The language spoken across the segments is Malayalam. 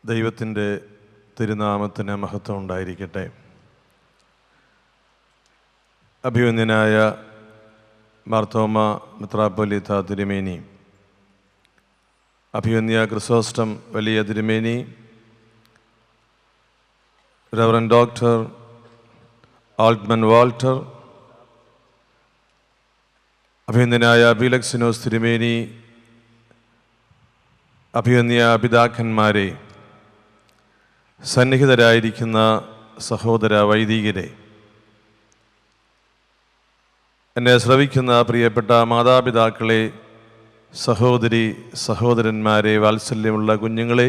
ദൈവത്തിൻ്റെ തിരുനാമത്തിന് മഹത്വം ഉണ്ടായിരിക്കട്ടെ. അഭിവന്ദ്യനായ മാർത്തോമ മെത്രാപ്പൊലീത്ത തിരുമേനി, അഭിവന്ദ്യ ക്രിസോസ്റ്റം വലിയ തിരുമേനി, റവറൻഡ് ഡോക്ടർ ആൾട്ട്മൻ വാൾട്ടർ, അഭിവന്ദ്യനായ ബീലക്സിനോസ് തിരുമേനി, അഭിവന്ദ്യ പിതാക്കന്മാരെ, സന്നിഹിതരായിരിക്കുന്ന സഹോദര വൈദികരെ, എന്നെ ശ്രവിക്കുന്ന പ്രിയപ്പെട്ട മാതാപിതാക്കളെ, സഹോദരി സഹോദരന്മാരെ, വാത്സല്യമുള്ള കുഞ്ഞുങ്ങളെ,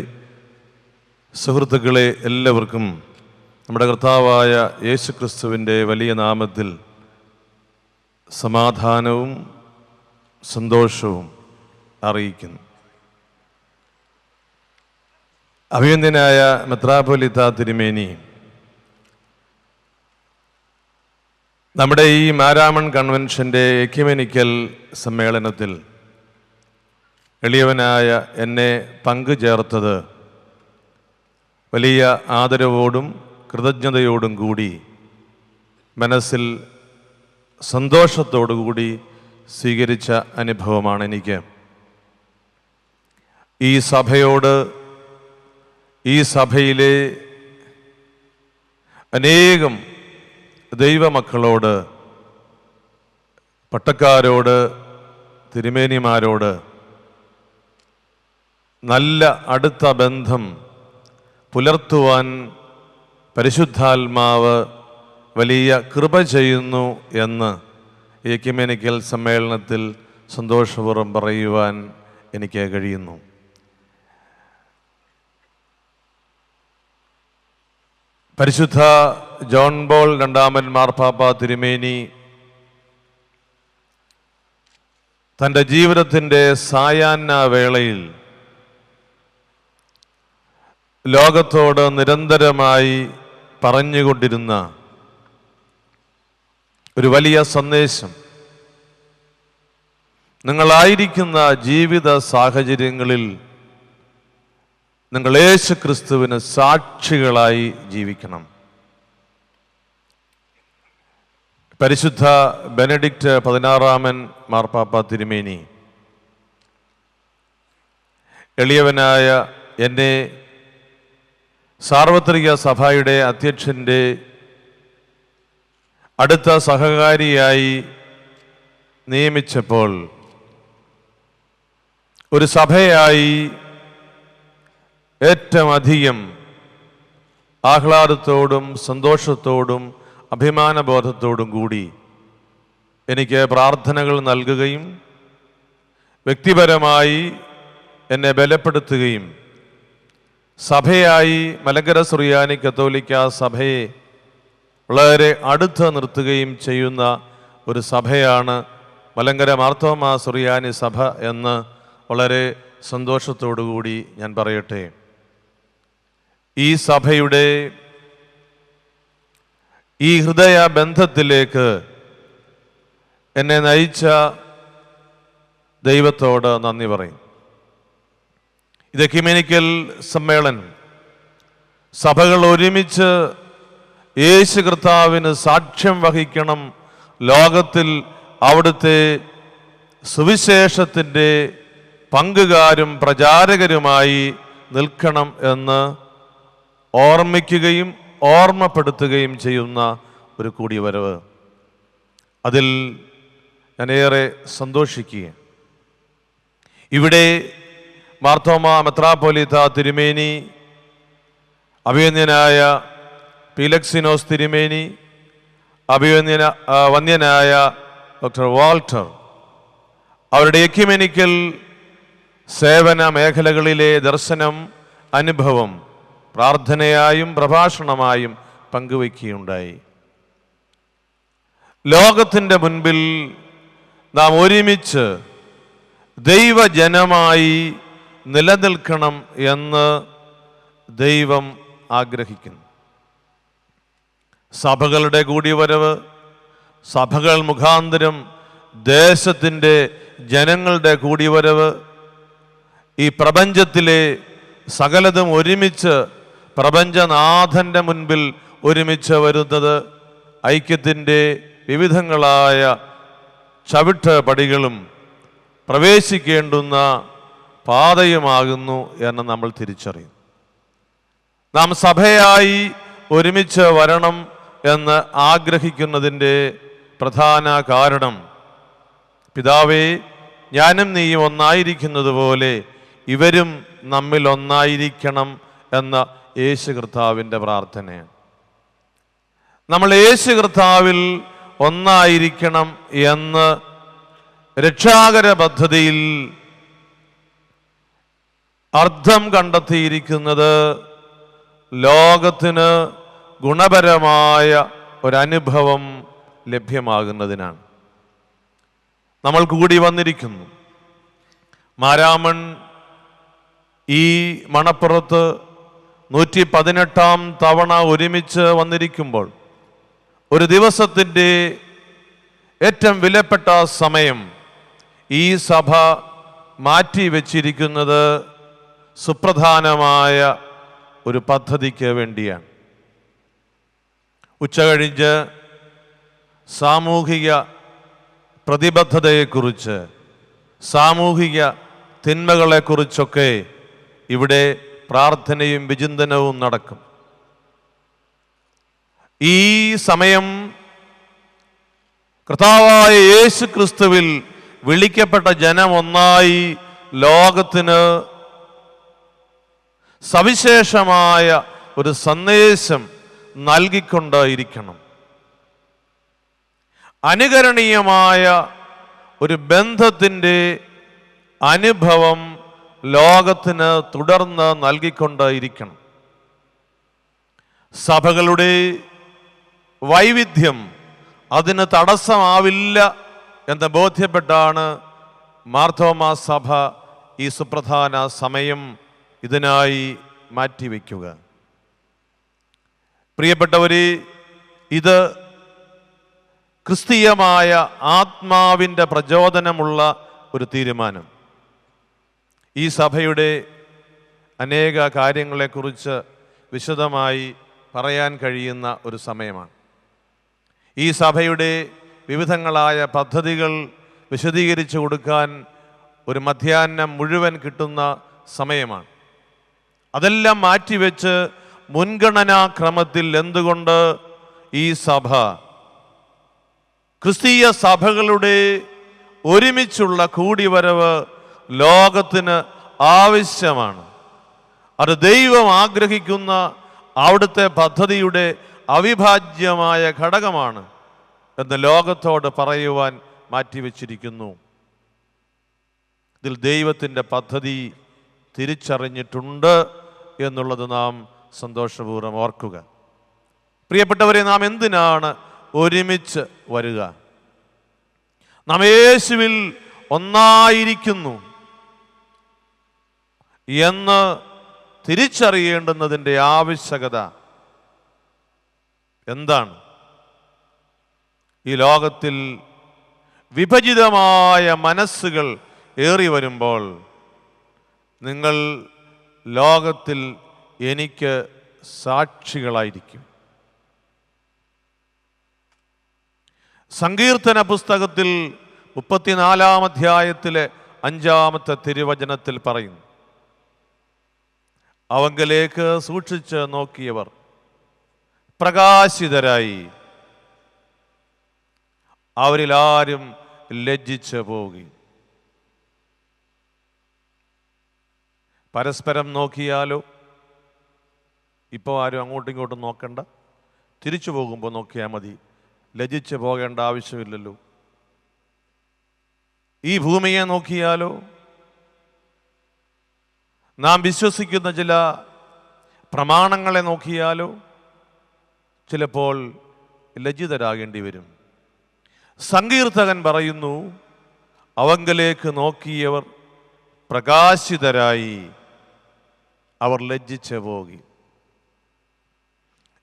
സുഹൃത്തുക്കളെ, എല്ലാവർക്കും നമ്മുടെ കർത്താവായ യേശുക്രിസ്തുവിൻ്റെ വലിയ നാമത്തിൽ സമാധാനവും സന്തോഷവും അറിയിക്കുന്നു. അഭിവന്ദ്യനായ മെത്രാപ്പൊലീത്ത തിരുമേനി, നമ്മുടെ ഈ മാരാമൺ കൺവെൻഷൻ്റെ എക്യുമെനിക്കൽ സമ്മേളനത്തിൽ എളിയവനായ എന്നെ പങ്കുചേർത്തത് വലിയ ആദരവോടും കൃതജ്ഞതയോടും കൂടി, മനസ്സിൽ സന്തോഷത്തോടുകൂടി സ്വീകരിച്ച അനുഭവമാണ് എനിക്ക്. ഈ സഭയോട്, ഈ സഭയിലെ അനേകം ദൈവമക്കളോട്, പട്ടക്കാരോട്, തിരുമേനിമാരോട് നല്ല അടുത്ത ബന്ധം പുലർത്തുവാൻ പരിശുദ്ധാത്മാവ് വലിയ കൃപ ചെയ്യുന്നു എന്ന് എക്യുമെനിക്കൽ സമ്മേളനത്തിൽ സന്തോഷപൂർവ്വം പറയുവാൻ എനിക്ക് കഴിയുന്നു. പരിശുദ്ധ ജോൺ ബോൾ രണ്ടാമൻ മാർപ്പാപ്പ തിരുമേനി തൻ്റെ ജീവിതത്തിൻ്റെ സായാഹ്ന വേളയിൽ ലോകത്തോട് നിരന്തരമായി പറഞ്ഞുകൊണ്ടിരുന്ന ഒരു വലിയ സന്ദേശം, നിങ്ങളായിരിക്കുന്ന ജീവിത സാഹചര്യങ്ങളിൽ നിങ്ങൾ യേശുക്രിസ്തുവിന് സാക്ഷികളായി ജീവിക്കണം. പരിശുദ്ധ ബെനഡിക്റ്റ് 16 മാർപ്പാപ്പ തിരുമേനി എളിയവനായ എന്നെ സാർവത്രിക സഭയുടെ അധ്യക്ഷൻ്റെ അടുത്ത സഹകാരിയായി നിയമിച്ചപ്പോൾ ഒരു സഭയായി ഏറ്റവും അധികം ആഹ്ലാദത്തോടും സന്തോഷത്തോടും അഭിമാനബോധത്തോടും കൂടി എനിക്ക് പ്രാർത്ഥനകൾ നൽകുകയും വ്യക്തിപരമായി എന്നെ ബലപ്പെടുത്തുകയും സഭയായി മലങ്കര സുറിയാനി കത്തോലിക്ക സഭയെ വളരെ അടുത്ത് നിർത്തുകയും ചെയ്യുന്ന ഒരു സഭയാണ് മലങ്കര മാർത്തോമാ സുറിയാനി സഭ എന്ന് വളരെ സന്തോഷത്തോടു കൂടി ഞാൻ പറയട്ടെ. ഈ സഭയുടെ ഈ ഹൃദയ ബന്ധത്തിലേക്ക് എന്നെ നയിച്ച ദൈവത്തോട് നന്ദി പറയും. ഇത് എക്യുമെനിക്കൽ സമ്മേളനം സഭകൾ ഒരുമിച്ച് യേശു കർത്താവിന് സാക്ഷ്യം വഹിക്കണം, ലോകത്തിൽ അവിടുത്തെ സുവിശേഷത്തിൻ്റെ പങ്കുകാരും പ്രചാരകരുമായി നിൽക്കണം എന്ന് ഓർമ്മിക്കുകയും ഓർമ്മപ്പെടുത്തുകയും ചെയ്യുന്ന ഒരു കൂടിവരവ്. അതിൽ ഞാനേറെ സന്തോഷിക്കുകയും ഇവിടെ മാർത്തോമ മെത്രാപ്പൊലീത്ത തിരുമേനി, അഭിവന്ദ്യനായ ബീലക്സിനോസ് തിരുമേനി, വന്ദ്യനായ ഡോക്ടർ വാൾട്ടർ, അവരുടെ എക്യുമെനിക്കൽ സേവന മേഖലകളിലെ ദർശനം, അനുഭവം പ്രാർത്ഥനയായും പ്രഭാഷണമായും പങ്കുവയ്ക്കുകയുണ്ടായി. ലോകത്തിൻ്റെ മുൻപിൽ നാം ഒരുമിച്ച് ദൈവജനമായി നിലനിൽക്കണം എന്ന് ദൈവം ആഗ്രഹിക്കുന്നു. സഭകളുടെ കൂടിവരവ്, സഭകൾ മുഖാന്തരം ദേശത്തിൻ്റെ ജനങ്ങളുടെ കൂടിവരവ്, ഈ പ്രപഞ്ചത്തിലെ സകലതും ഒരുമിച്ച് പ്രപഞ്ചനാഥൻ്റെ മുൻപിൽ ഒരുമിച്ച് വരുന്നത് ഐക്യത്തിൻ്റെ വിവിധങ്ങളായ ചവിട്ട് പടികളും പ്രവേശിക്കേണ്ടുന്ന പാതയുമാകുന്നു എന്ന് നമ്മൾ തിരിച്ചറിയും. നാം സഭയായി ഒരുമിച്ച് വരണം എന്ന് ആഗ്രഹിക്കുന്നതിൻ്റെ പ്രധാന കാരണം, പിതാവേ, ഞാനും നീയും ഒന്നായിരിക്കുന്നത് പോലെ ഇവരും നമ്മിൽ ഒന്നായിരിക്കണം എന്ന യേശു കർത്താവിൻ്റെ പ്രാർത്ഥനയാണ്. നമ്മൾ യേശു കർത്താവിൽ ഒന്നായിരിക്കണം എന്ന് രക്ഷാകര പദ്ധതിയിൽ അർത്ഥം കണ്ടെത്തിയിരിക്കുന്നത് ലോകത്തിന് ഗുണപരമായ ഒരനുഭവം ലഭ്യമാകുന്നതിനാണ്. നമ്മൾ കൂടി വന്നിരിക്കുന്നു. മാരാമൺ ഈ മണപ്പുറത്ത് 118 തവണ ഒരുമിച്ച് വന്നിരിക്കുമ്പോൾ ഒരു ദിവസത്തിൻ്റെ ഏറ്റവും വിലപ്പെട്ട സമയം ഈ സഭ മാറ്റി വച്ചിരിക്കുന്നത് സുപ്രധാനമായ ഒരു പദ്ധതിക്ക് വേണ്ടിയാണ്. ഉച്ചകഴിഞ്ഞ് സാമൂഹിക പ്രതിബദ്ധതയെക്കുറിച്ച്, സാമൂഹിക തിന്മകളെക്കുറിച്ചൊക്കെ ഇവിടെ പ്രാർത്ഥനയും വിചിന്തനവും നടക്കും. ഈ സമയം കർത്താവായ യേശു ക്രിസ്തുവിൽ വിളിക്കപ്പെട്ട ജനം ഒന്നായി ലോകത്തിന് സവിശേഷമായ ഒരു സന്ദേശം നൽകിക്കൊണ്ടിരിക്കണം. അനുകരണീയമായ ഒരു ബന്ധത്തിൻ്റെ അനുഭവം ലോകത്തിന് തുടർന്ന് നൽകിക്കൊണ്ടിരിക്കണം. സഭകളുടെ വൈവിധ്യം അതിന് തടസ്സമാവില്ല എന്ന് ബോധ്യപ്പെട്ടാണ് മാർത്തോമാ സഭ ഈ സുപ്രധാന സമയം ഇതിനായി മാറ്റിവെക്കുക. പ്രിയപ്പെട്ടവരെ, ഇത് ക്രിസ്തീയമായ ആത്മാവിൻ്റെ പ്രചോദനമുള്ള ഒരു തീരുമാനം. ഈ സഭയുടെ അനേക കാര്യങ്ങളെക്കുറിച്ച് വിശദമായി പറയാൻ കഴിയുന്ന ഒരു സമയമാണ്. ഈ സഭയുടെ വിവിധങ്ങളായ പദ്ധതികൾ വിശദീകരിച്ചു കൊടുക്കാൻ ഒരു മധ്യാഹ്നം മുഴുവൻ കിട്ടുന്ന സമയമാണ്. അതെല്ലാം മാറ്റിവെച്ച് മുൻഗണനാക്രമത്തിൽ എന്തുകൊണ്ട് ഈ സഭ ക്രിസ്തീയ സഭകളുടെ ഒരുമിച്ചുള്ള കൂടിവരവ് ലോകത്തിന് ആവശ്യമാണ്. അത് ദൈവം ആഗ്രഹിക്കുന്ന അവിടുത്തെ പദ്ധതിയുടെ അവിഭാജ്യമായ ഘടകമാണ് എന്ന് ലോകത്തോട് പറയുവാൻ മാറ്റിവെച്ചിരിക്കുന്നു. ഇതിൽ ദൈവത്തിൻ്റെ പദ്ധതി തിരിച്ചറിഞ്ഞിട്ടുണ്ട് എന്നുള്ളത് നാം സന്തോഷപൂർവ്വം ഓർക്കുക. പ്രിയപ്പെട്ടവരെ, നാം എന്തിനാണ് ഒരുമിച്ച് വരിക? നാം യേശുവിൽ ഒന്നായിരിക്കുന്നു എന്ന് തിരിച്ചറിയേണ്ടുന്നതിൻ്റെ ആവശ്യകത എന്താണ്? ഈ ലോകത്തിൽ വിഭജിതമായ മനസ്സുകൾ ഏറി വരുമ്പോൾ നിങ്ങൾ ലോകത്തിൽ എനിക്ക് സാക്ഷികളായിരിക്കും. സങ്കീർത്തന പുസ്തകത്തിൽ 34-ാം അധ്യായത്തിലെ 5-ാമത്തെ തിരുവചനത്തിൽ പറയുന്നു, അവങ്കലേക്ക് സൂക്ഷിച്ച് നോക്കിയവർ പ്രകാശിതരായി, അവരിൽ ആരും ലജ്ജിച്ച് പോകി. പരസ്പരം നോക്കിയാലോ? ഇപ്പോൾ ആരും അങ്ങോട്ടും ഇങ്ങോട്ടും നോക്കണ്ട, തിരിച്ചു പോകുമ്പോൾ നോക്കിയാൽ മതി. ലജ്ജിച്ച് പോകേണ്ട ആവശ്യമില്ലല്ലോ. ഈ ഭൂമിയെ നോക്കിയാലോ? നാം വിശ്വസിക്കുന്ന ചില പ്രമാണങ്ങളെ നോക്കിയാലോ? ചിലപ്പോൾ ലജ്ജിതരാകേണ്ടി വരും. സങ്കീർത്തകൻ പറയുന്നു, അവങ്കലേക്ക് നോക്കിയവർ പ്രകാശിതരായി, അവർ ലജ്ജിച്ച് പോകി.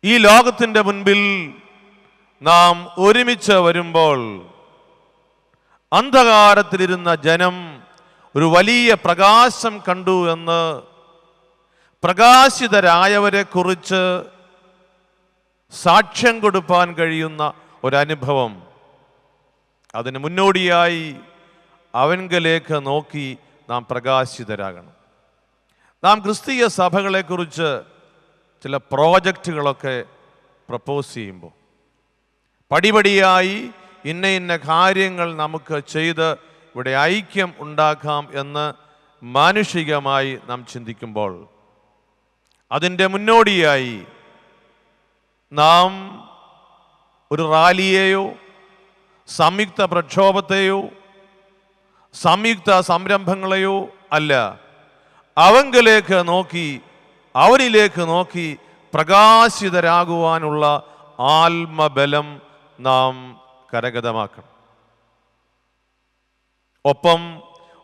ഈ ലോകത്തിൻ്റെ മുൻപിൽ നാം ഒരുമിച്ച് വരുമ്പോൾ അന്ധകാരത്തിലിരുന്ന ജനം ഒരു വലിയ പ്രകാശം കണ്ടു എന്ന് പ്രകാശിതരായവരെ കുറിച്ച് സാക്ഷ്യം കൊടുപ്പാൻ കഴിയുന്ന ഒരനുഭവം. അതിന് മുന്നോടിയായി അവങ്കലേക്ക് നോക്കി നാം പ്രകാശിതരാകണം. നാം ക്രിസ്തീയ സഭകളെക്കുറിച്ച് ചില പ്രോജക്റ്റുകളൊക്കെ പ്രപ്പോസ് ചെയ്യുമ്പോൾ പടിപടിയായി ഇന്ന ഇന്ന കാര്യങ്ങൾ നമുക്ക് ചെയ്ത് ഇവിടെ ഐക്യം ഉണ്ടാക്കാം എന്ന് മാനുഷികമായി നാം ചിന്തിക്കുമ്പോൾ അതിൻ്റെ മുന്നോടിയായി നാം ഒരു റാലിയെയോ സംയുക്ത പ്രക്ഷോഭത്തെയോ സംയുക്ത സംരംഭങ്ങളെയോ അല്ല, അവങ്കലേക്ക് നോക്കി അവനിലേക്ക് നോക്കി പ്രകാശിതരാകുവാനുള്ള ആത്മബലം നാം കരഗതമാക്കണം. ഒപ്പം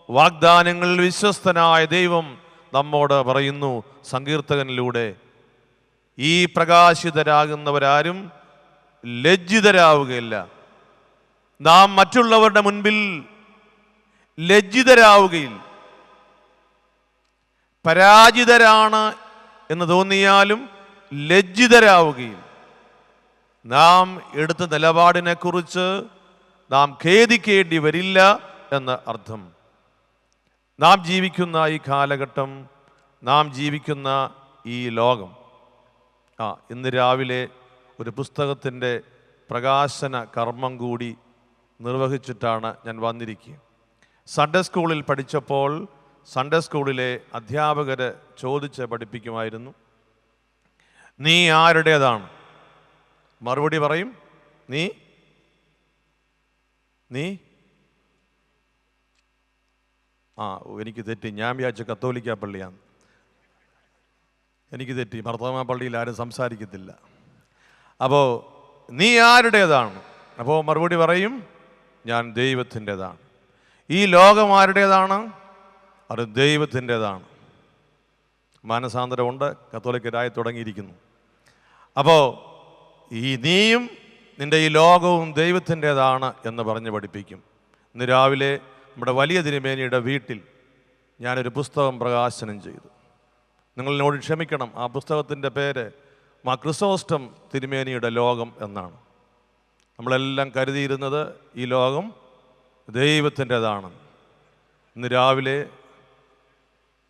വാഗ്ദാനങ്ങളിൽ വിശ്വസ്തനായ ദൈവം നമ്മോട് പറയുന്നു സങ്കീർത്തകനിലൂടെ, ഈ പ്രകാശിതരാകുന്നവരാരും ലജ്ജിതരാവുകയില്ല. നാം മറ്റുള്ളവരുടെ മുൻപിൽ ലജ്ജിതരാവുകയില്ല. പരാജിതരാണ് എന്ന് തോന്നിയാലും ലജ്ജിതരാവുകയില്ല. നാം എടുത്ത നിലപാടിനെ കുറിച്ച് നാം ഖേദിക്കേണ്ടി വരില്ല എന്ന് അർത്ഥം. നാം ജീവിക്കുന്ന ഈ കാലഘട്ടം, നാം ജീവിക്കുന്ന ഈ ലോകം, ഇന്ന് രാവിലെ ഒരു പുസ്തകത്തിൻ്റെ പ്രകാശന കർമ്മം കൂടി നിർവഹിച്ചിട്ടാണ് ഞാൻ വന്നിരിക്കുക. സൺഡേ സ്കൂളിൽ പഠിച്ചപ്പോൾ സൺഡേ സ്കൂളിലെ അധ്യാപകർ ചോദിച്ച് പഠിപ്പിക്കുമായിരുന്നു, നീ ആരുടേതാണ്? മറുപടി പറയും, നീ നീ എനിക്ക് തെറ്റി, ഞാൻ വിചാരിച്ച കത്തോലിക്ക പള്ളിയാണ്. എനിക്ക് തെറ്റി, ഭർത്താമ പള്ളിയിൽ ആരും സംസാരിക്കത്തില്ല. അപ്പോൾ നീ ആരുടേതാണ്? അപ്പോൾ മറുപടി പറയും, ഞാൻ ദൈവത്തിൻ്റെതാണ്. ഈ ലോകം ആരുടേതാണ്? അത് ദൈവത്തിൻ്റെതാണ്. മാനസാന്തരമുണ്ട്, കത്തോലിക്കരായി തുടങ്ങിയിരിക്കുന്നു. അപ്പോൾ ഈ നീയും നിൻ്റെ ഈ ലോകവും ദൈവത്തിൻ്റെതാണ് എന്ന് പറഞ്ഞ് പഠിപ്പിക്കും. ഇന്ന് രാവിലെ നമ്മുടെ വലിയ തിരുമേനിയുടെ വീട്ടിൽ ഞാനൊരു പുസ്തകം പ്രകാശനം ചെയ്തു. നിങ്ങളോട് ക്ഷമിക്കണം, ആ പുസ്തകത്തിൻ്റെ പേര് മാർ ക്രിസോസ്റ്റം തിരുമേനിയുടെ ലോകം എന്നാണ്. നമ്മളെല്ലാം കരുതിയിരുന്നത് ഈ ലോകം ദൈവത്തിൻ്റെതാണ്. ഇന്ന് രാവിലെ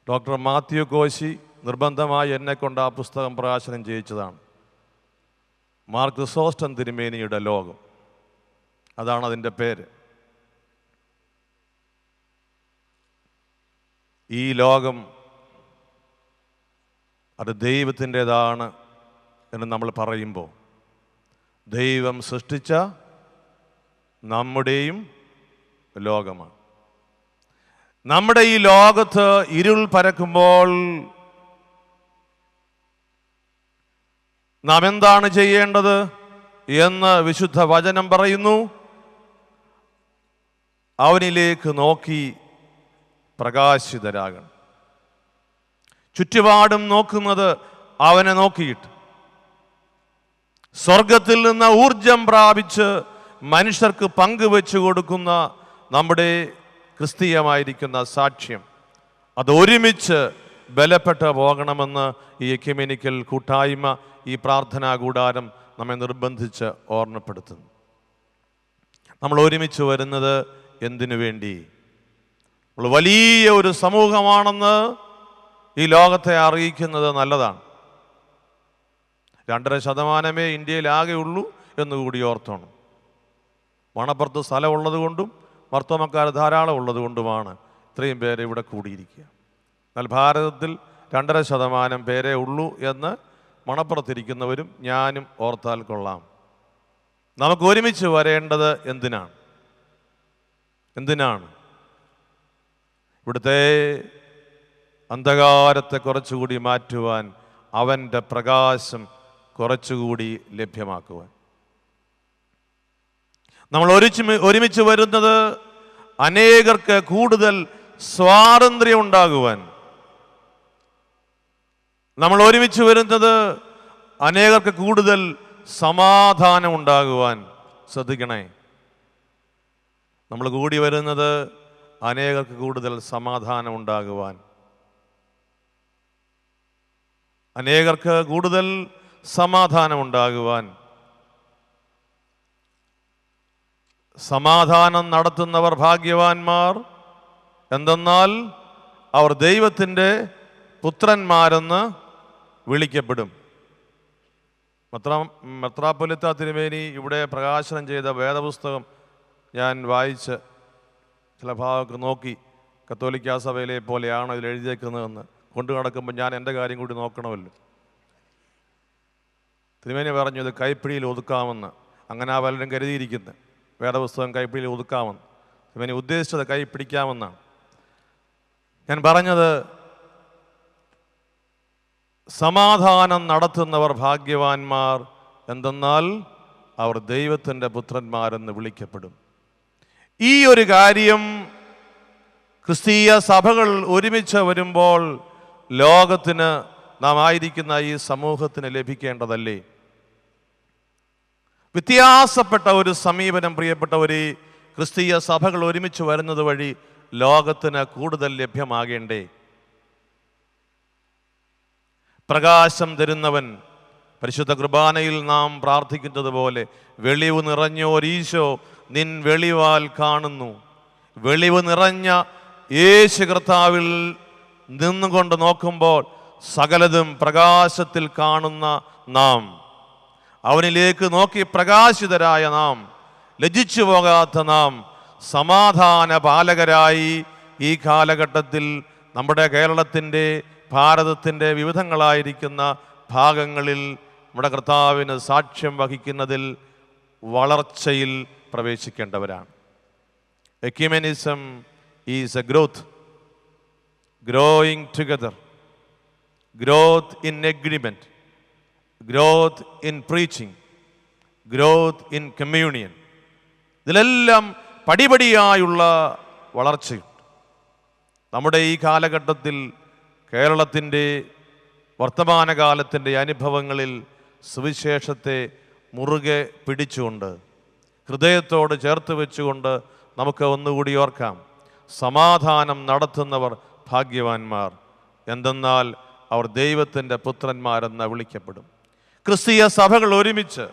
ഡോക്ടർ മാത്യു കോശി നിർബന്ധമായി എന്നെക്കൊണ്ട് ആ പുസ്തകം പ്രകാശനം ചെയ്യിച്ചതാണ്. മാർ ക്രിസോസ്റ്റം തിരുമേനിയുടെ ലോകം, അതാണ് അതിൻ്റെ പേര്. ഈ ലോകം അത് ദൈവത്തിൻ്റെതാണ് എന്ന് നമ്മൾ പറയുമ്പോൾ, ദൈവം സൃഷ്ടിച്ച നമ്മുടെയും ലോകമാണ്. നമ്മുടെ ഈ ലോകത്ത് ഇരുൾ പരക്കുമ്പോൾ നാം എന്താണ് ചെയ്യേണ്ടത് എന്ന് വിശുദ്ധ വചനം പറയുന്നു, അവനിലേക്ക് നോക്കി പ്രകാശിതരാകണം. ചുറ്റുപാടും നോക്കുന്നത് അവനെ നോക്കിയിട്ട്, സ്വർഗത്തിൽ നിന്ന് ഊർജം പ്രാപിച്ച് മനുഷ്യർക്ക് പങ്കുവെച്ചു കൊടുക്കുന്ന നമ്മുടെ ക്രിസ്തീയമായിരിക്കുന്ന സാക്ഷ്യം, അത് ഒരുമിച്ച് ബലപ്പെട്ട് പോകണമെന്ന് ഈ എക്യുമെനിക്കൽ കൂട്ടായ്മ, ഈ പ്രാർത്ഥനാ കൂടാരം നമ്മെ നിർബന്ധിച്ച് ഓർമ്മപ്പെടുത്തുന്നു. നമ്മൾ ഒരുമിച്ച് വരുന്നത് എന്തിനു വേണ്ടി? നമ്മൾ വലിയ ഒരു സമൂഹമാണെന്ന് ഈ ലോകത്തെ അറിയിക്കുന്നത് നല്ലതാണ്. 2.5% ഇന്ത്യയിലാകെ ഉള്ളൂ എന്നുകൂടി ഓർത്തോണം. മണപ്പുറത്ത് സ്ഥലമുള്ളത് കൊണ്ടും മർത്തോമക്കാർ ധാരാളം ഉള്ളത് കൊണ്ടുമാണ് ഇത്രയും പേരെ ഇവിടെ കൂടിയിരിക്കുക. എന്നാൽ ഭാരതത്തിൽ 2.5% പേരേ ഉള്ളൂ എന്ന് മണപ്പുറത്തിരിക്കുന്നവരും ഞാനും ഓർത്താൽ കൊള്ളാം. നമുക്ക് ഒരുമിച്ച് വരേണ്ടത് എന്തിനാണ്? ഇവിടുത്തെ അന്ധകാരത്തെ കുറച്ചുകൂടി മാറ്റുവാൻ, അവൻ്റെ പ്രകാശം കുറച്ചുകൂടി ലഭ്യമാക്കുവാൻ. നമ്മൾ ഒരുമിച്ച് വരുന്നത് അനേകർക്ക് കൂടുതൽ സ്വാതന്ത്ര്യം ഉണ്ടാകുവാൻ. നമ്മൾ ഒരുമിച്ച് വരുന്നത് അനേകർക്ക് കൂടുതൽ സമാധാനം ഉണ്ടാകുവാൻ. ശ്രദ്ധിക്കണേ, നമ്മൾ കൂടി വരുന്നത് അനേകർക്ക് കൂടുതൽ സമാധാനം ഉണ്ടാകുവാൻ. അനേകർക്ക് കൂടുതൽ സമാധാനമുണ്ടാകുവാൻ. സമാധാനം നടത്തുന്നവർ ഭാഗ്യവാന്മാർ, എന്തെന്നാൽ അവർ ദൈവത്തിൻ്റെ പുത്രന്മാരെന്ന് വിളിക്കപ്പെടും. മെത്രാപ്പൊലീത്ത തിരുമേനി ഇവിടെ പ്രകാശനം ചെയ്ത വേദപുസ്തകം ഞാൻ വായിച്ച് ചില ഭാഗമൊക്കെ നോക്കി, കത്തോലിക്കാ സഭയിലെ പോലെയാണോ ഇതിൽ എഴുതിയേക്കുന്നതെന്ന് കൊണ്ടു നടക്കുമ്പോൾ ഞാൻ എൻ്റെ കാര്യം കൂടി നോക്കണമല്ലോ. തിരുമേനി പറഞ്ഞു ഇത് കൈപ്പിടിയിൽ ഒതുക്കാമെന്ന്. അങ്ങനെ ആ പലരും കരുതിയിരിക്കുന്നത് വേദപുസ്തകം കൈപ്പിടിയിൽ ഒതുക്കാമെന്ന്. തിരുമേനി ഉദ്ദേശിച്ചത് കൈ പിടിക്കാമെന്നാണ്. ഞാൻ പറഞ്ഞത് സമാധാനം നടത്തുന്നവർ ഭാഗ്യവാന്മാർ, എന്തെന്നാൽ അവർ ദൈവത്തിൻ്റെ പുത്രന്മാരെന്ന് വിളിക്കപ്പെടും. ഈ ഒരു കാര്യം ക്രിസ്തീയ സഭകൾ ഒരുമിച്ച് വരുമ്പോൾ ലോകത്തിന്, നാം ആയിരിക്കുന്ന ഈ സമൂഹത്തിന് ലഭിക്കേണ്ടതല്ലേ? വ്യത്യാസപ്പെട്ട ഒരു സമീപനം പ്രിയപ്പെട്ടവരെ ക്രിസ്തീയ സഭകൾ ഒരുമിച്ച് വരുന്നത് വഴി ലോകത്തിന് കൂടുതൽ ലഭ്യമാകേണ്ടേ? പ്രകാശം തരുന്നവൻ, പരിശുദ്ധ കുർബാനയിൽ നാം പ്രാർത്ഥിക്കുന്നത് പോലെ, വെളിവ് നിറഞ്ഞോരീശോ നിൻ വെളിവാൽ കാണുന്നു. വെളിവ് നിറഞ്ഞ യേശു കർത്താവിൽ നിന്നുകൊണ്ട് നോക്കുമ്പോൾ സകലതും പ്രകാശത്തിൽ കാണുന്ന നാം, അവനിലേക്ക് നോക്കി പ്രകാശിതരായ നാം, ലജ്ജിച്ചു പോകാത്ത നാം, സമാധാന പാലകരായി ഈ കാലഘട്ടത്തിൽ നമ്മുടെ കേരളത്തിൻ്റെ, ഭാരതത്തിൻ്റെ വിവിധങ്ങളായിരിക്കുന്ന ഭാഗങ്ങളിൽ നമ്മുടെ കർത്താവിന് സാക്ഷ്യം വഹിക്കുന്നതിൽ വളർച്ചയിൽ പ്രവേശിക്കേണ്ടവരാണ്. Ecumenism is a growing together, growth in agreement, growth in preaching, growth in communion. ഇതിലെല്ലാം പടിപടിയായുള്ള വളർച്ചയുണ്ട്. നമ്മുടെ ഈ കാലഘട്ടത്തിൽ കേരളത്തിൻ്റെ വർത്തമാനകാലത്തിൻ്റെ അനുഭവങ്ങളിൽ സുവിശേഷത്തെ മുറുകെ പിടിച്ചുകൊണ്ട്, ഹൃദയത്തോട് ചേർത്ത് വെച്ചുകൊണ്ട് നമുക്ക് ഒന്നുകൂടി ഓർക്കാം, സമാധാനം നടത്തുന്നവർ ഭാഗ്യവാന്മാർ, എന്തെന്നാൽ അവർ ദൈവത്തിൻ്റെ പുത്രന്മാരെന്ന് വിളിക്കപ്പെടും. ക്രിസ്തീയ സഭകൾ ഒരുമിച്ച്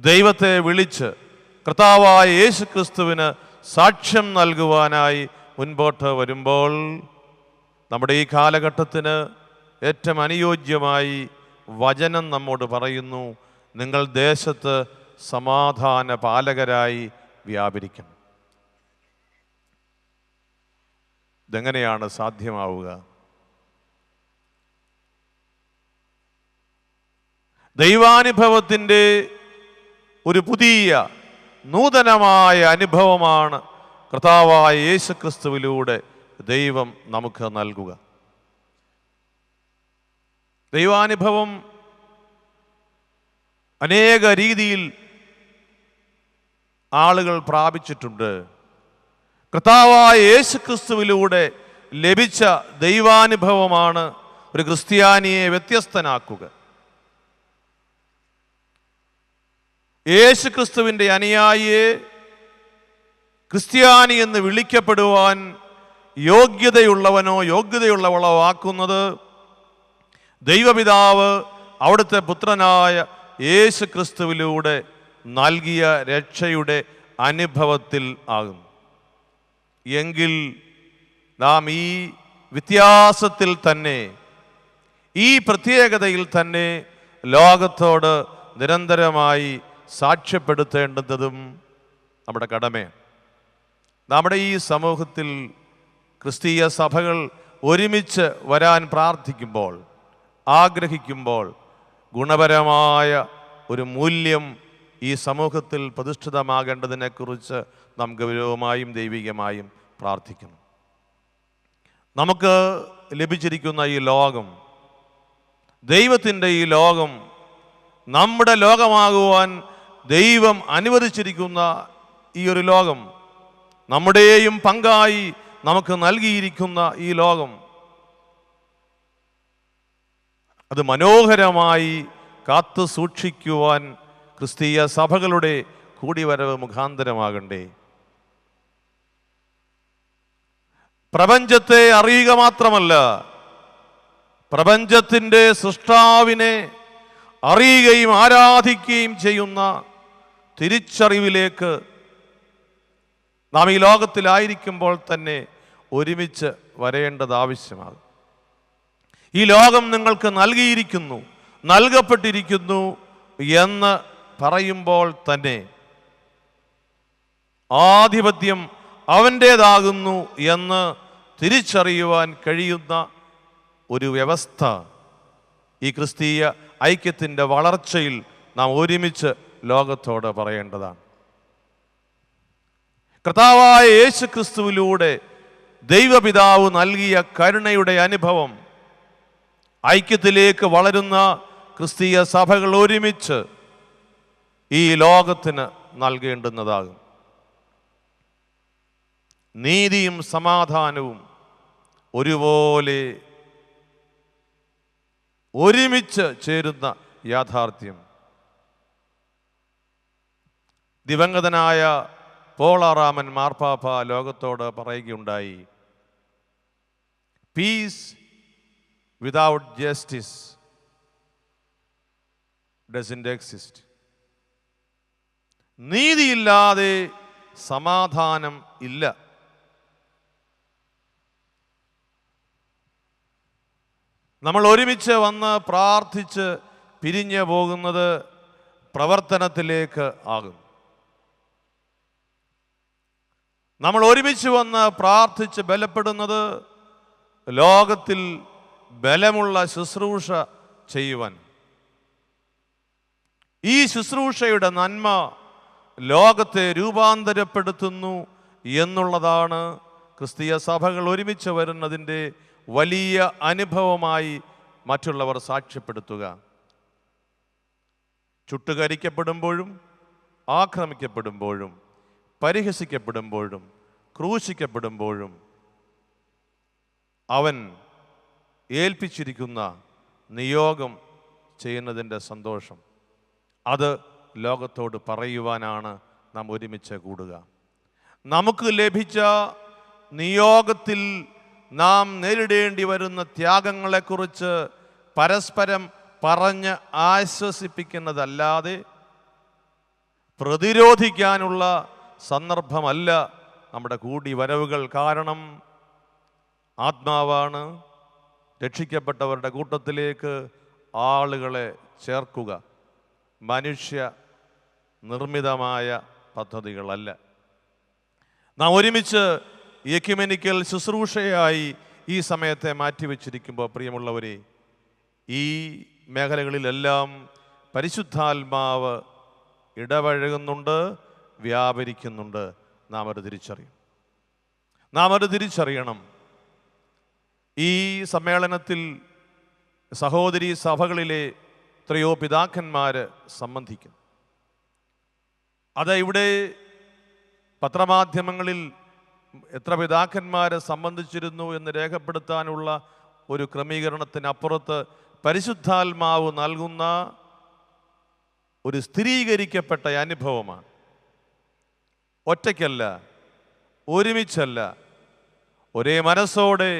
ദൈവത്തെ വിളിച്ച് കർത്താവായ യേശു ക്രിസ്തുവിന് സാക്ഷ്യം നൽകുവാനായി മുൻപോട്ട് വരുമ്പോൾ നമ്മുടെ ഈ കാലഘട്ടത്തിന് ഏറ്റവും അനുയോജ്യമായി വചനം നമ്മോട് പറയുന്നു, നിങ്ങൾ ദേശത്ത് സമാധാന പാലകരായി വ്യാപരിക്കണം. ഇതെങ്ങനെയാണ് സാധ്യമാവുക? ദൈവാനുഭവത്തിൻ്റെ ഒരു പുതിയ നൂതനമായ അനുഭവമാണ് കർത്താവായ യേശു ക്രിസ്തുവിലൂടെ ദൈവം നമുക്ക് നൽകുക. ദൈവാനുഭവം അനേക രീതിയിൽ ആളുകൾ പ്രാപിച്ചിട്ടുണ്ട്. കർത്താവായ യേശു ക്രിസ്തുവിലൂടെ ലഭിച്ച ദൈവാനുഭവമാണ് ഒരു ക്രിസ്ത്യാനിയെ വ്യത്യസ്തനാക്കുക. യേശു ക്രിസ്തുവിൻ്റെ അനുയായിയെ ക്രിസ്ത്യാനി എന്ന് വിളിക്കപ്പെടുവാൻ യോഗ്യതയുള്ളവനോ യോഗ്യതയുള്ളവളോ ആക്കുന്നത് ദൈവപിതാവ് അവിടുത്തെ പുത്രനായ യേശു ക്രിസ്തുവിലൂടെ നൽകിയ രക്ഷയുടെ അനുഭവത്തിൽ ആകുന്നു. എങ്കിൽ നാം ഈ വ്യത്യാസത്തിൽ തന്നെ, ഈ പ്രത്യേകതയിൽ തന്നെ ലോകത്തോട് നിരന്തരമായി സാക്ഷ്യപ്പെടുത്തേണ്ടതും നമ്മുടെ കടമയാണ്. നമ്മുടെ ഈ സമൂഹത്തിൽ ക്രിസ്തീയ സഭകൾ ഒരുമിച്ച് വരാൻ പ്രാർത്ഥിക്കുമ്പോൾ, ആഗ്രഹിക്കുമ്പോൾ ഗുണപരമായ ഒരു മൂല്യം ഈ സമൂഹത്തിൽ പ്രതിഷ്ഠിതമാകേണ്ടതിനെക്കുറിച്ച് നാം ഗൗരവമായും ദൈവികമായും പ്രാർത്ഥിക്കണം. നമുക്ക് ലഭിച്ചിരിക്കുന്ന ഈ ലോകം, ദൈവത്തിൻ്റെ ഈ ലോകം, നമ്മുടെ ലോകമാകുവാൻ ദൈവം അനുവദിച്ചിരിക്കുന്ന ഈ ഒരു ലോകം, നമ്മുടെയും പങ്കായി നമുക്ക് നൽകിയിരിക്കുന്ന ഈ ലോകം, അത് മനോഹരമായി കാത്തു സൂക്ഷിക്കുവാൻ ക്രിസ്തീയ സഭകളുടെ കൂടിവരവ് മുഖാന്തരമാകണ്ടേ? പ്രപഞ്ചത്തെ അറിയുക മാത്രമല്ല, പ്രപഞ്ചത്തിൻ്റെ സൃഷ്ടാവിനെ അറിയുകയും ആരാധിക്കുകയും ചെയ്യുന്ന തിരിച്ചറിവിലേക്ക് നാം ഈ ലോകത്തിലായിരിക്കുമ്പോൾ തന്നെ ഒരുമിച്ച് വരേണ്ടത് ആവശ്യമാകും. ഈ ലോകം നിങ്ങൾക്ക് നൽകിയിരിക്കുന്നു, നൽകപ്പെട്ടിരിക്കുന്നു എന്ന് പറയുമ്പോൾ തന്നെ ആധിപത്യം അവൻ്റേതാകുന്നു എന്ന് തിരിച്ചറിയുവാൻ കഴിയുന്ന ഒരു വ്യവസ്ഥ ഈ ക്രിസ്തീയ ഐക്യത്തിൻ്റെ വളർച്ചയിൽ നാം ഒരുമിച്ച് ലോകത്തോട് പറയേണ്ടതാണ്. കർത്താവായ യേശു ക്രിസ്തുവിലൂടെ ദൈവപിതാവ് നൽകിയ കരുണയുടെ അനുഭവം ഐക്യത്തിലേക്ക് വളരുന്ന ക്രിസ്തീയ സഭകൾ ഒരുമിച്ച് ഈ ലോകത്തിന് നൽകേണ്ടുന്നതാകും. നീതിയും സമാധാനവും ഒരുപോലെ ഒരുമിച്ച് ചേരുന്ന യാഥാർത്ഥ്യം ദിവംഗതനായ പോളാറാമൻ മാർപ്പാപ്പ ലോകത്തോട് പറയുകയുണ്ടായി. Peace without justice doesn't exist. നീതിയില്ലാതെ സമാധാനം ഇല്ല. നമ്മൾ ഒരുമിച്ച് വന്ന് പ്രാർത്ഥിച്ച് പിരിഞ്ഞു പോകുന്നത് പ്രവർത്തനത്തിലേക്ക് ആകും. നമ്മൾ ഒരുമിച്ച് വന്ന് പ്രാർത്ഥിച്ച് ബലപ്പെടുന്നത് ലോകത്തിൽ ബലമുള്ള ശുശ്രൂഷ ചെയ്യുവാൻ. ഈ ശുശ്രൂഷയുടെ നന്മ ലോകത്തെ രൂപാന്തരപ്പെടുത്തുന്നു എന്നുള്ളതാണ് ക്രിസ്തീയ സഭകൾ ഒരുമിച്ച് വരുന്നതിൻ്റെ വലിയ അനുഭവമായി മറ്റുള്ളവർ സാക്ഷ്യപ്പെടുത്തുക. ചുട്ടുകരിക്കപ്പെടുമ്പോഴും ആക്രമിക്കപ്പെടുമ്പോഴും പരിഹസിക്കപ്പെടുമ്പോഴും ക്രൂശിക്കപ്പെടുമ്പോഴും അവൻ ഏൽപ്പിച്ചിരിക്കുന്ന നിയോഗം ചെയ്യുന്നതിൻ്റെ സന്തോഷം അത് ലോകത്തോട് പറയുവാനാണ് നാം ഒരുമിച്ച് കൂടുക. നമുക്ക് ലഭിച്ച നിയോഗത്തിൽ നാം നേരിടേണ്ടി വരുന്ന ത്യാഗങ്ങളെക്കുറിച്ച് പരസ്പരം പറഞ്ഞ് ആശ്വസിപ്പിക്കുന്നതല്ലാതെ പ്രതിരോധിക്കാനുള്ള സന്ദർഭമല്ല നമ്മുടെ കൂടിവരവുകൾ. കാരണം ആത്മാവാണ് രക്ഷിക്കപ്പെട്ടവരുടെ കൂട്ടത്തിലേക്ക് ആളുകളെ ചേർക്കുക, മനുഷ്യ നിർമ്മിതമായ പദ്ധതികളല്ല. നാം ഒരുമിച്ച് എക്യുമെനിക്കൽ ശുശ്രൂഷയായി ഈ സമയത്തെ മാറ്റിവെച്ചിരിക്കുമ്പോൾ പ്രിയമുള്ളവരെ, ഈ മേഖലകളിലെല്ലാം പരിശുദ്ധാത്മാവ് ഇടപഴകുന്നുണ്ട്, വ്യാപരിക്കുന്നുണ്ട്. നാം അത് തിരിച്ചറിയണം. ഈ സമ്മേളനത്തിൽ സഹോദരി സഭകളിലെ എത്രയോ പിതാക്കന്മാർ സംബന്ധിക്കും. അത് ഇവിടെ പത്രമാധ്യമങ്ങളിൽ എത്ര പിതാക്കന്മാരെ സംബന്ധിച്ചിരുന്നു എന്ന് രേഖപ്പെടുത്താനുള്ള ഒരു ക്രമീകരണത്തിനപ്പുറത്ത് പരിശുദ്ധാത്മാവ് നൽകുന്ന ഒരു സ്ഥിരീകരിക്കപ്പെട്ട അനുഭവമാണ്. ഒറ്റയ്ക്കല്ല, ഒരുമിച്ചല്ല, ഒരേ മനസ്സോടെ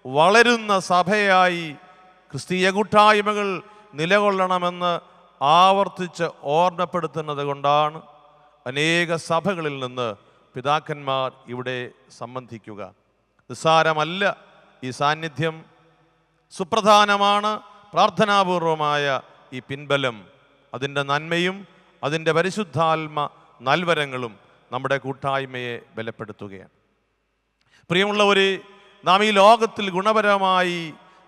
വളരുന്ന സഭയായി ക്രിസ്തീയ കൂട്ടായ്മകൾ നിലകൊള്ളണമെന്ന് ആവർത്തിച്ച് ഓർമ്മപ്പെടുത്തുന്നത് കൊണ്ടാണ് അനേക സഭകളിൽ നിന്ന് പിതാക്കന്മാർ ഇവിടെ സംബന്ധിക്കുക. നിസ്സാരമല്ല ഈ സാന്നിധ്യം, സുപ്രധാനമാണ് പ്രാർത്ഥനാപൂർവമായ ഈ പിൻബലം. അതിൻ്റെ നന്മയും അതിൻ്റെ പരിശുദ്ധാത്മ നൽവരങ്ങളും നമ്മുടെ കൂട്ടായ്മയെ ബലപ്പെടുത്തുകയാണ്. പ്രിയമുള്ളവരെ, നാം ഈ ലോകത്തിൽ ഗുണപരമായി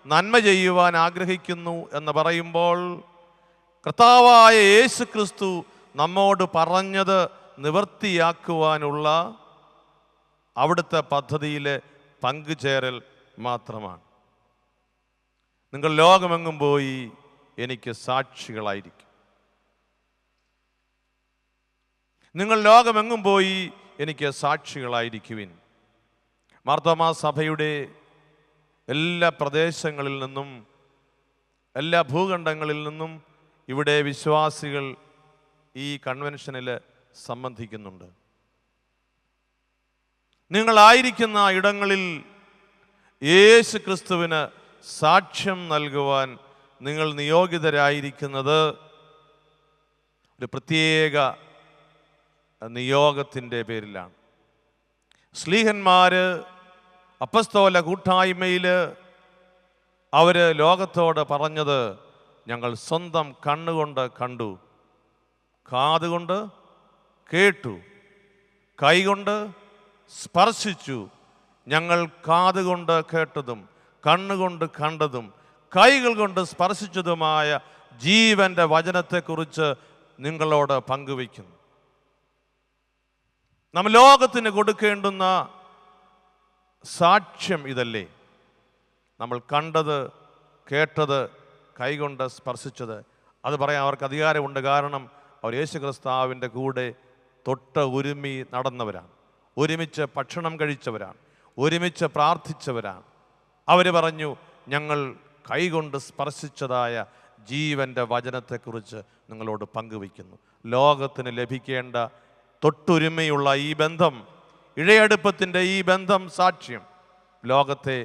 നന്മ ചെയ്യുവാൻ ആഗ്രഹിക്കുന്നു എന്ന് പറയുമ്പോൾ കർത്താവായ യേശു ക്രിസ്തു നമ്മോട് പറഞ്ഞത് നിവൃത്തിയാക്കുവാനുള്ള അവിടുത്തെ പദ്ധതിയിലെ പങ്കുചേരൽ മാത്രമാണ്. നിങ്ങൾ ലോകമെങ്ങും പോയി എനിക്ക് സാക്ഷികളായിരിക്കും. നിങ്ങൾ ലോകമെങ്ങും പോയി എനിക്ക് സാക്ഷികളായിരിക്കുവിൻ. മാർത്തോമാ സഭയുടെ എല്ലാ പ്രദേശങ്ങളിൽ നിന്നും എല്ലാ ഭൂഖണ്ഡങ്ങളിൽ നിന്നും ഇവിടെ വിശ്വാസികൾ ഈ കൺവെൻഷനിൽ സംബന്ധിക്കുന്നുണ്ട്. നിങ്ങളായിരിക്കുന്ന ഇടങ്ങളിൽ യേശു ക്രിസ്തുവിന് സാക്ഷ്യം നൽകുവാൻ നിങ്ങൾ നിയോഗിതരായിരിക്കുന്നത് ഒരു പ്രത്യേക നിയോഗത്തിൻ്റെ പേരിലാണ്. ശ്ലീഹന്മാർ അപ്പസ്തോല കൂട്ടായ്മയിൽ അവർ ലോകത്തോട് പറഞ്ഞത്, ഞങ്ങൾ സ്വന്തം കണ്ണുകൊണ്ട് കണ്ടു, കാതുകൊണ്ട് കേട്ടു, കൈകൊണ്ട് സ്പർശിച്ചു. ഞങ്ങൾ കാതുകൊണ്ട് കേട്ടതും കണ്ണുകൊണ്ട് കണ്ടതും കൈകൾ കൊണ്ട് സ്പർശിച്ചതുമായ ജീവൻ്റെ വചനത്തെക്കുറിച്ച് നിങ്ങളോട് പങ്കുവയ്ക്കുന്നു. നാം ലോകത്തിന് കൊടുക്കേണ്ടുന്ന സാക്ഷ്യം ഇതല്ലേ? നമ്മൾ കണ്ടത്, കേട്ടത്, കൈകൊണ്ട് സ്പർശിച്ചത്. അത് പറയാൻ അവർക്ക് അധികാരമുണ്ട്. കാരണം അവർ യേശു ക്രിസ്തുവിൻ്റെ കൂടെ തൊട്ട് ഒരുമി നടന്നവരാണ്, ഒരുമിച്ച് ഭക്ഷണം കഴിച്ചവരാണ്, ഒരുമിച്ച് പ്രാർത്ഥിച്ചവരാണ്. അവർ പറഞ്ഞു, ഞങ്ങൾ കൈകൊണ്ട് സ്പർശിച്ചതായ ജീവൻ്റെ വചനത്തെക്കുറിച്ച് നിങ്ങളോട് പങ്കുവയ്ക്കുന്നു. ലോകത്തിന് ലഭിക്കേണ്ട തൊട്ടുരുമയുള്ള ഈ ബന്ധം, ഇഴയടുപ്പത്തിൻ്റെ ഈ ബന്ധം, സാക്ഷ്യം ലോകത്തെ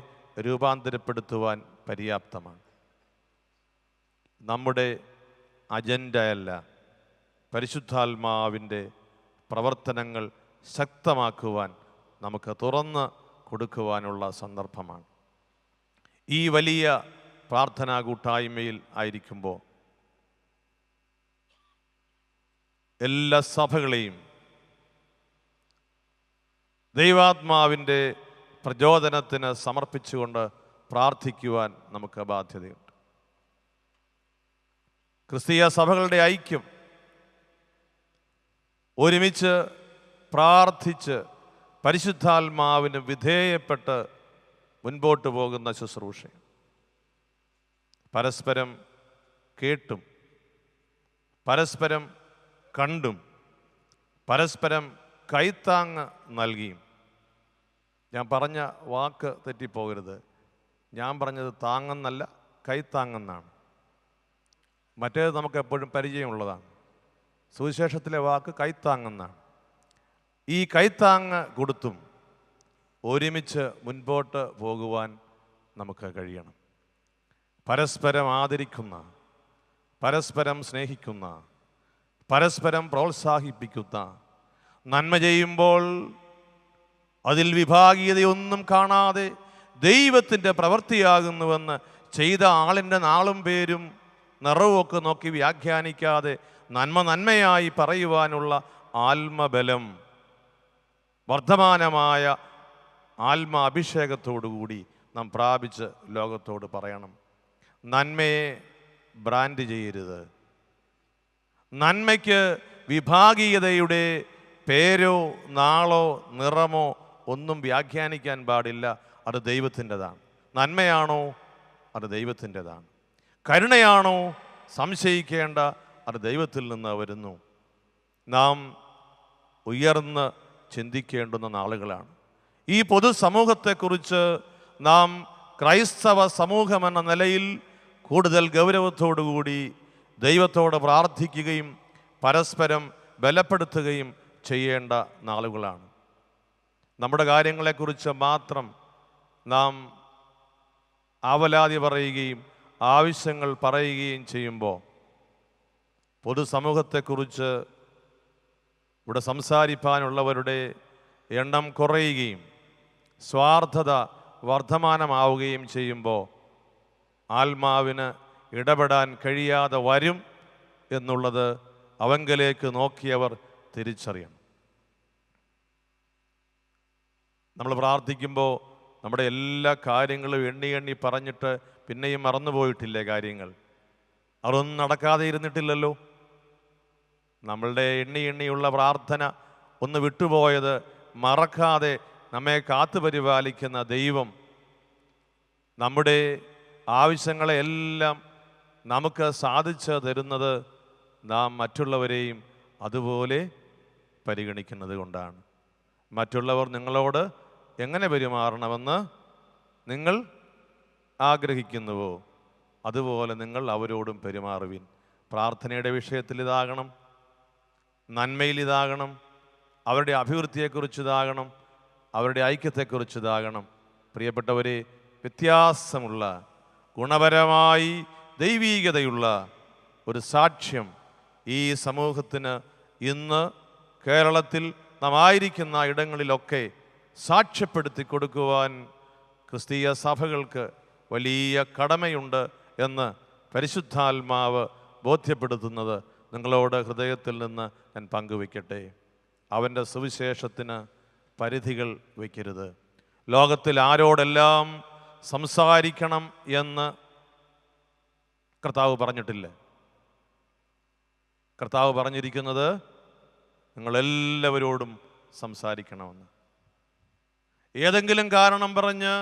രൂപാന്തരപ്പെടുത്തുവാൻ പര്യാപ്തമാണ്. നമ്മുടെ അജണ്ടയല്ല, പരിശുദ്ധാത്മാവിൻ്റെ പ്രവർത്തനങ്ങൾ ശക്തമാക്കുവാൻ നമുക്ക് തുറന്ന് കൊടുക്കുവാനുള്ള സന്ദർഭമാണ്. ഈ വലിയ പ്രാർത്ഥനാ കൂട്ടായ്മയിൽ ആയിരിക്കുമ്പോൾ എല്ലാ സഭകളെയും ദൈവാത്മാവിൻ്റെ പ്രചോദനത്തിന് സമർപ്പിച്ചുകൊണ്ട് പ്രാർത്ഥിക്കുവാൻ നമുക്ക് ബാധ്യതയുണ്ട്. ക്രിസ്തീയ സഭകളുടെ ഐക്യം, ഒരുമിച്ച് പ്രാർത്ഥിച്ച് പരിശുദ്ധാത്മാവിന് വിധേയപ്പെട്ട് മുൻപോട്ട് പോകുന്ന ശുശ്രൂഷ, പരസ്പരം കേട്ടും പരസ്പരം കണ്ടും പരസ്പരം കൈത്താങ്ങ് നൽകിയും. ഞാൻ പറഞ്ഞ വാക്ക് തെറ്റിപ്പോകരുത്. ഞാൻ പറഞ്ഞത് താങ്ങെന്നല്ല, കൈത്താങ്ങെന്നാണ്. മറ്റേത് നമുക്ക് എപ്പോഴും പരിചയമുള്ളതാണ്. സുവിശേഷത്തിലെ വാക്ക് കൈത്താങ്ങെന്നാണ്. ഈ കൈത്താങ്ങ് കൊടുത്തും ഒരുമിച്ച് മുൻപോട്ട് പോകുവാൻ നമുക്ക് കഴിയണം. പരസ്പരം ആദരിക്കുന്ന, പരസ്പരം സ്നേഹിക്കുന്ന, പരസ്പരം പ്രോത്സാഹിപ്പിക്കുന്ന, നന്മ ചെയ്യുമ്പോൾ അതിൽ വിഭാഗീയതയൊന്നും കാണാതെ ദൈവത്തിൻ്റെ പ്രവൃത്തിയാകുന്നുവെന്ന് ചെയ്ത ആളിൻ്റെ നാളും പേരും നിറവുമൊക്കെ നോക്കി വ്യാഖ്യാനിക്കാതെ നന്മ നന്മയായി പറയുവാനുള്ള ആത്മബലം, വർദ്ധമാനമായ ആത്മാഭിഷേകത്തോടുകൂടി നാം പ്രാപിച്ച് ലോകത്തോട് പറയണം. നന്മയെ ബ്രാൻഡ് ചെയ്യരുത്. നന്മയ്ക്ക് വിഭാഗീയതയുടെ പേരോ നാളോ നിറമോ ഒന്നും വ്യാഖ്യാനിക്കാൻ പാടില്ല. അത് ദൈവത്തിൻ്റെതാണ്. നന്മയാണോ? അത് ദൈവത്തിൻ്റെതാണ്. കരുണയാണോ? സംശയിക്കേണ്ട, അത് ദൈവത്തിൽ നിന്ന് വരുന്നു. നാം ഉയർന്ന് ചിന്തിക്കേണ്ടുന്ന നാളുകളാണ്. ഈ പൊതുസമൂഹത്തെക്കുറിച്ച് നാം ക്രൈസ്തവ സമൂഹമെന്ന നിലയിൽ കൂടുതൽ ഗൗരവത്തോടുകൂടി ദൈവത്തോട് പ്രാർത്ഥിക്കുകയും പരസ്പരം ബലപ്പെടുത്തുകയും ചെയ്യേണ്ട നാളുകളാണ്. നമ്മുടെ കാര്യങ്ങളെക്കുറിച്ച് മാത്രം നാം ആവലാതി പറയുകയും ആവശ്യങ്ങൾ പറയുകയും ചെയ്യുമ്പോൾ പൊതുസമൂഹത്തെക്കുറിച്ച് ഇവിടെ സംസാരിപ്പാനുള്ളവരുടെ എണ്ണം കുറയുകയും സ്വാർത്ഥത വർദ്ധമാനമാവുകയും ചെയ്യുമ്പോൾ ആത്മാവിന് ഇടപെടാൻ കഴിയാതെ വരും എന്നുള്ളത് അവങ്കലേക്ക് നോക്കിയവർ തിരിച്ചറിയണം. നമ്മൾ പ്രാർത്ഥിക്കുമ്പോൾ നമ്മുടെ എല്ലാ കാര്യങ്ങളും എണ്ണി എണ്ണി പറഞ്ഞിട്ട് പിന്നെയും മറന്നുപോയിട്ടില്ലേ കാര്യങ്ങൾ? അതൊന്നും നടക്കാതെ ഇരുന്നിട്ടില്ലല്ലോ. നമ്മളുടെ എണ്ണി എണ്ണിയുള്ള പ്രാർത്ഥന ഒന്ന് വിട്ടുപോയത് മറക്കാതെ നമ്മെ കാത്തുപരിപാലിക്കുന്ന ദൈവം നമ്മുടെ ആവശ്യങ്ങളെയെല്ലാം നമുക്ക് സാധിച്ചു തരുന്നത് നാം മറ്റുള്ളവരെയും അതുപോലെ പരിഗണിക്കുന്നത് കൊണ്ടാണ്. മറ്റുള്ളവർ നിങ്ങളോട് എങ്ങനെ പെരുമാറണമെന്ന് നിങ്ങൾ ആഗ്രഹിക്കുന്നുവോ അതുപോലെ നിങ്ങൾ അവരോടും പെരുമാറുവിൻ. പ്രാർത്ഥനയുടെ വിഷയത്തിൽ ഇതാകണം, നന്മയിൽ ഇതാകണം, അവരുടെ അഭിവൃദ്ധിയെക്കുറിച്ച് ഇതാകണം, അവരുടെ ഐക്യത്തെക്കുറിച്ച് ഇതാകണം. പ്രിയപ്പെട്ടവരെ, വ്യത്യാസമുള്ള ഗുണപരമായി ദൈവീകതയുള്ള ഒരു സാക്ഷ്യം ഈ സമൂഹത്തിന് ഇന്ന് കേരളത്തിൽ നാം ആയിരിക്കുന്ന ഇടങ്ങളിലൊക്കെ സാക്ഷ്യപ്പെടുത്തി കൊടുക്കുവാൻ ക്രിസ്തീയ സഭകൾക്ക് വലിയ കടമയുണ്ട് എന്ന് പരിശുദ്ധാത്മാവ് ബോധ്യപ്പെടുത്തുന്നത് നിങ്ങളോട് ഹൃദയത്തിൽ നിന്ന് ഞാൻ പങ്കുവയ്ക്കട്ടെ. അവൻ്റെ സുവിശേഷത്തിന് പരിധികൾ വയ്ക്കരുത്. ലോകത്തിൽ ആരോടെല്ലാം സംസാരിക്കണം എന്ന് കർത്താവ് പറഞ്ഞിട്ടില്ല. കർത്താവ് പറഞ്ഞിരിക്കുന്നത് നിങ്ങളെല്ലാവരോടും സംസാരിക്കണമെന്ന്. ഏതെങ്കിലും കാരണം പറഞ്ഞ്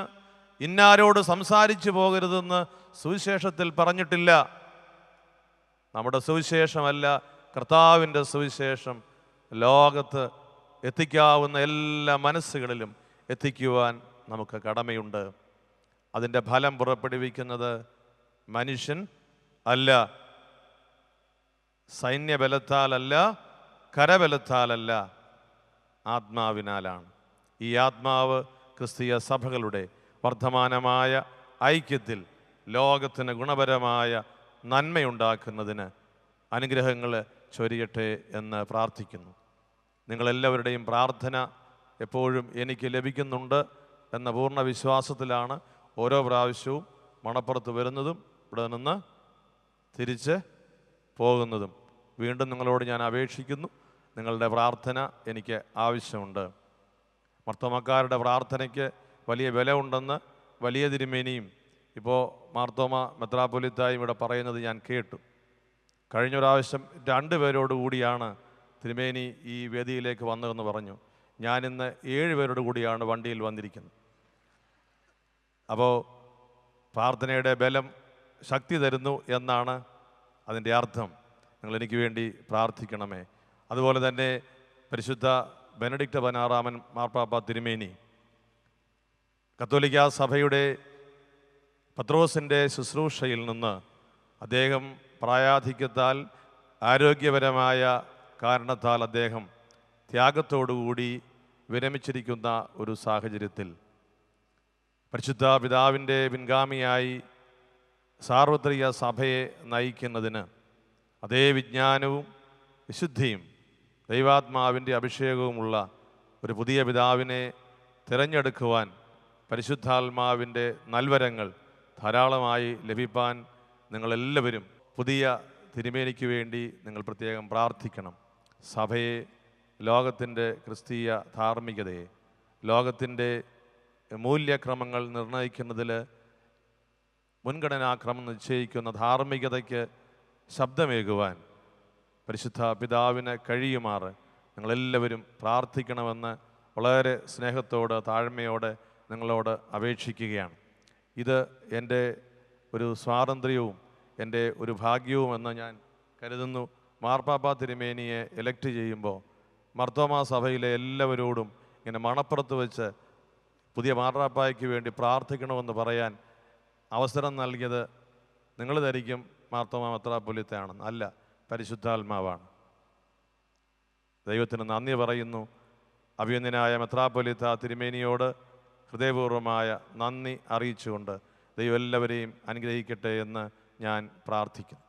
ഇന്നാരോട് സംസാരിച്ചു പോകരുതെന്ന് സുവിശേഷത്തിൽ പറഞ്ഞിട്ടില്ല. നമ്മുടെ സുവിശേഷമല്ല, കർത്താവിൻ്റെ സുവിശേഷം ലോകത്ത് എത്തിക്കാവുന്ന എല്ലാ മനസ്സുകളിലും എത്തിക്കുവാൻ നമുക്ക് കടമയുണ്ട്. അതിൻ്റെ ഫലം പുറപ്പെടുവിക്കുന്നത് മനുഷ്യൻ അല്ല, സൈന്യബലത്താലല്ല, കരബലത്താലല്ല, ആത്മാവിനാലാണ്. ഈ ആത്മാവ് ക്രിസ്തീയ സഭകളുടെ വർദ്ധമാനമായ ഐക്യത്തിൽ ലോകത്തിന് ഗുണപരമായ നന്മയുണ്ടാക്കുന്നതിന് അനുഗ്രഹങ്ങൾ ചൊരിയട്ടെ എന്ന് പ്രാർത്ഥിക്കുന്നു. നിങ്ങളെല്ലാവരുടെയും പ്രാർത്ഥന എപ്പോഴും എനിക്ക് ലഭിക്കുന്നുണ്ട് എന്ന പൂർണ്ണ വിശ്വാസത്തിലാണ് ഓരോ പ്രാവശ്യവും മണപ്പുറത്ത് വരുന്നതും ഇവിടെ നിന്ന് തിരിച്ച് പോകുന്നതും. വീണ്ടും നിങ്ങളോട് ഞാൻ അപേക്ഷിക്കുന്നു, നിങ്ങളുടെ പ്രാർത്ഥന എനിക്ക് ആവശ്യമുണ്ട്. മർത്തോമക്കാരുടെ പ്രാർത്ഥനയ്ക്ക് വലിയ വില ഉണ്ടെന്ന് വലിയ തിരുമേനിയും ഇപ്പോൾ മാർത്തോമ മെത്രാപ്പൊലീത്തായും ഇവിടെ പറയുന്നത് ഞാൻ കേട്ടു. കഴിഞ്ഞ പ്രാവശ്യം 2 പേരോട് കൂടിയാണ് തിരുമേനി ഈ വേദിയിലേക്ക് വന്നതെന്ന് പറഞ്ഞു. ഞാനിന്ന് 7 പേരോട് കൂടിയാണ് വണ്ടിയിൽ വന്നിരിക്കുന്നത്. അപ്പോൾ പ്രാർത്ഥനയുടെ ബലം ശക്തി തരുന്നു എന്നാണ് അതിൻ്റെ അർത്ഥം. നിങ്ങളെനിക്ക് വേണ്ടി പ്രാർത്ഥിക്കണമേ. അതുപോലെ തന്നെ പരിശുദ്ധ ബെനഡിക്ട് 16 മാർപ്പാപ്പ തിരുമേനി കത്തോലിക്കാ സഭയുടെ പത്രോസിൻ്റെ ശുശ്രൂഷയിൽ നിന്ന് അദ്ദേഹം പ്രായാധിക്യത്താൽ ആരോഗ്യപരമായ കാരണത്താൽ അദ്ദേഹം ത്യാഗത്തോടുകൂടി വിരമിച്ചിരിക്കുന്ന ഒരു സാഹചര്യത്തിൽ പരിശുദ്ധ പിതാവിൻ്റെ പിൻഗാമിയായി സാർവത്രിക സഭയെ നയിക്കുന്നതിന് അതേ വിജ്ഞാനവും വിശുദ്ധിയും ദൈവാത്മാവിൻ്റെ അഭിഷേകവുമുള്ള ഒരു പുതിയ പിതാവിനെ തിരഞ്ഞെടുക്കുവാൻ പരിശുദ്ധാത്മാവിൻ്റെ നൽവരങ്ങൾ ധാരാളമായി ലഭിപ്പാൻ നിങ്ങളെല്ലാവരും പുതിയ തിരുമേനിക്ക് വേണ്ടി നിങ്ങൾ പ്രത്യേകം പ്രാർത്ഥിക്കണം. സഭയെ, ലോകത്തിൻ്റെ ക്രിസ്തീയ ധാർമ്മികതയെ, ലോകത്തിൻ്റെ മൂല്യക്രമങ്ങൾ നിർണ്ണയിക്കുന്നതിൽ മുൻഗണനാക്രമം നിശ്ചയിക്കുന്ന ധാർമ്മികതയ്ക്ക് ശബ്ദമേകുവാൻ പരിശുദ്ധ പിതാവിന് കഴിയുമാറ് നിങ്ങളെല്ലാവരും പ്രാർത്ഥിക്കണമെന്ന് വളരെ സ്നേഹത്തോടെ താഴ്മയോടെ നിങ്ങളോട് അപേക്ഷിക്കുകയാണ്. ഇത് എൻ്റെ ഒരു സ്വാതന്ത്ര്യവും എൻ്റെ ഒരു ഭാഗ്യവുമെന്ന് ഞാൻ കരുതുന്നു. മാർപ്പാപ്പ തിരുമേനിയെ എലക്ട് ചെയ്യുമ്പോൾ മർത്തോമാ സഭയിലെ എല്ലാവരോടും ഇങ്ങനെ മണപ്പുറത്ത് വെച്ച് പുതിയ മാർപ്പാപ്പായ്ക്ക് വേണ്ടി പ്രാർത്ഥിക്കണമെന്ന് പറയാൻ അവസരം നൽകിയത് നിങ്ങൾ ധരിക്കും മാർത്തോമാ മെത്രാപ്പൊലീത്തയാണെന്ന്. അല്ല, പരിശുദ്ധാത്മാവാണ്. ദൈവത്തിന് നന്ദി പറയുന്നു. അഭിനന്ദനായ മെത്രാപ്പൊലീത്ത തിരുമേനിയോട് ഹൃദയപൂർവ്വമായ നന്ദി അറിയിച്ചുകൊണ്ട് ദൈവം എല്ലാവരെയും അനുഗ്രഹിക്കട്ടെ എന്ന് ഞാൻ പ്രാർത്ഥിക്കുന്നു.